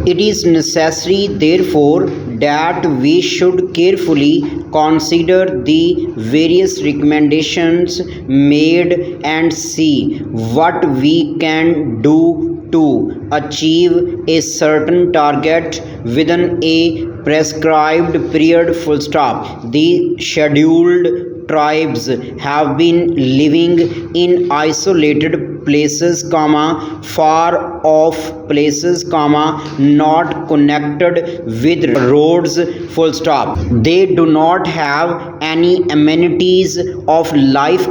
It is necessary, therefore, that we should carefully consider the various recommendations made and see what we can do to achieve a certain target within a prescribed period. Full stop. The scheduled tribes have been living in isolated places, far off places, not connected with roads. Full stop. They do not have any amenities of life,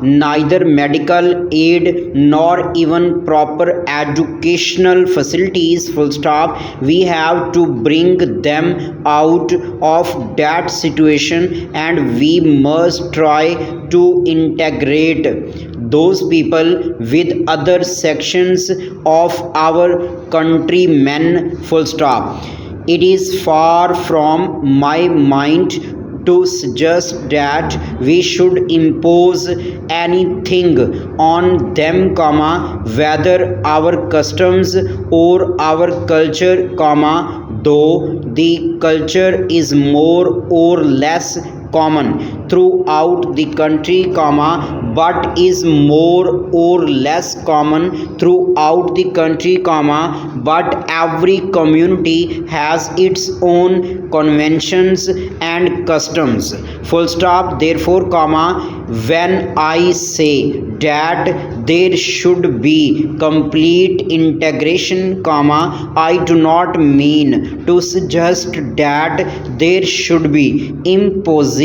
neither medical aid nor even proper educational facilities. Full stop. We have to bring them out of that situation, and we must try to integrate those people with other sections of our countrymen. Full stop. It is far from my mind to suggest that we should impose anything on them, whether our customs or our culture, though the culture is more or less common throughout the country, but is more or less common throughout the country, but every community has its own conventions and customs. Full stop. Therefore, when I say that there should be complete integration, I do not mean to suggest that there should be imposition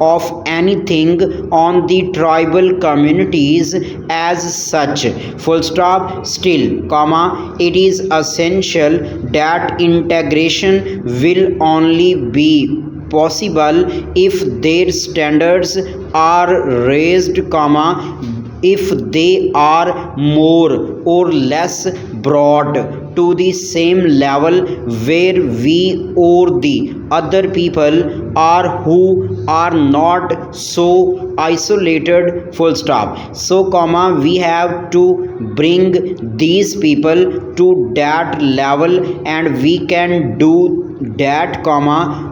of anything on the tribal communities as such. Full stop. Still, it is essential that integration will only be possible if their standards are raised, if they are more or less brought to the same level where we or the other people are who are not so isolated. Full stop. So, we have to bring these people to that level, and we can do that,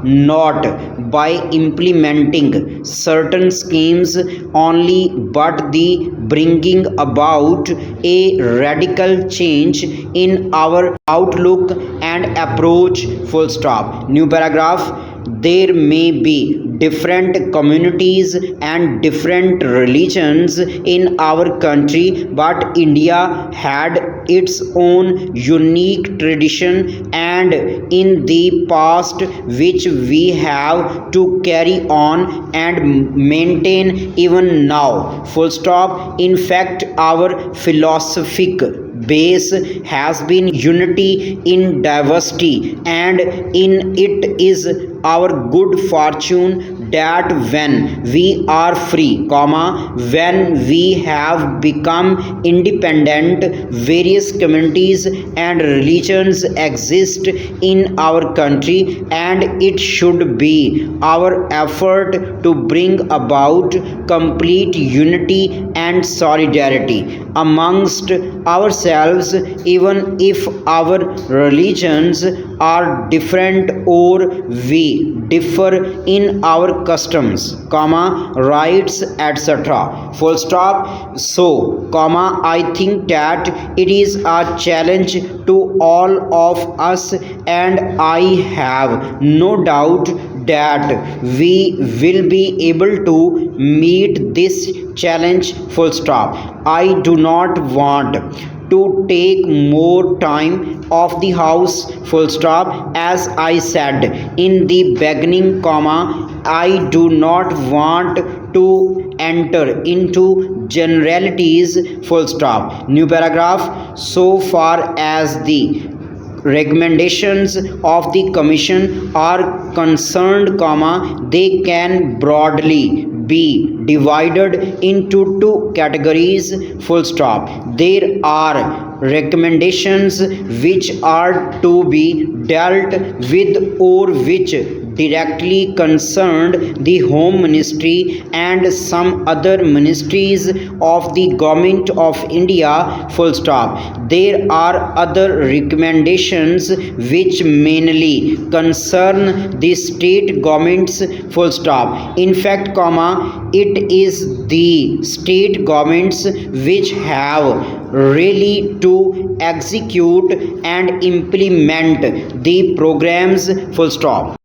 not by implementing certain schemes only, but the bringing about a radical change in our outlook and approach. Full stop. New paragraph. There may be different communities and different religions in our country, but India had its own unique tradition and in the past which we have to carry on and maintain even now. Full stop. In fact, our philosophic base has been unity in diversity, and in it is our good fortune that when we are free, when we have become independent, various communities and religions exist in our country, and it should be our effort to bring about complete unity and solidarity amongst ourselves, even if our religions are different or we differ in our customs, rights, etc. Full stop. So, I think that it is a challenge to all of us, and I have no doubt that we will be able to meet this challenge. Full stop. I do not want to take more time of the house. Full stop. As I said in the beginning, I do not want to enter into generalities. Full stop. New paragraph. So far as the recommendations of the commission are concerned, they can broadly be divided into two categories. Full stop. There are recommendations which are to be dealt with or which directly concerned the Home Ministry and some other ministries of the Government of India, full stop. There are other recommendations which mainly concern the state governments, full stop. In fact, comma, it is the state governments which have really to execute and implement the programs, full stop.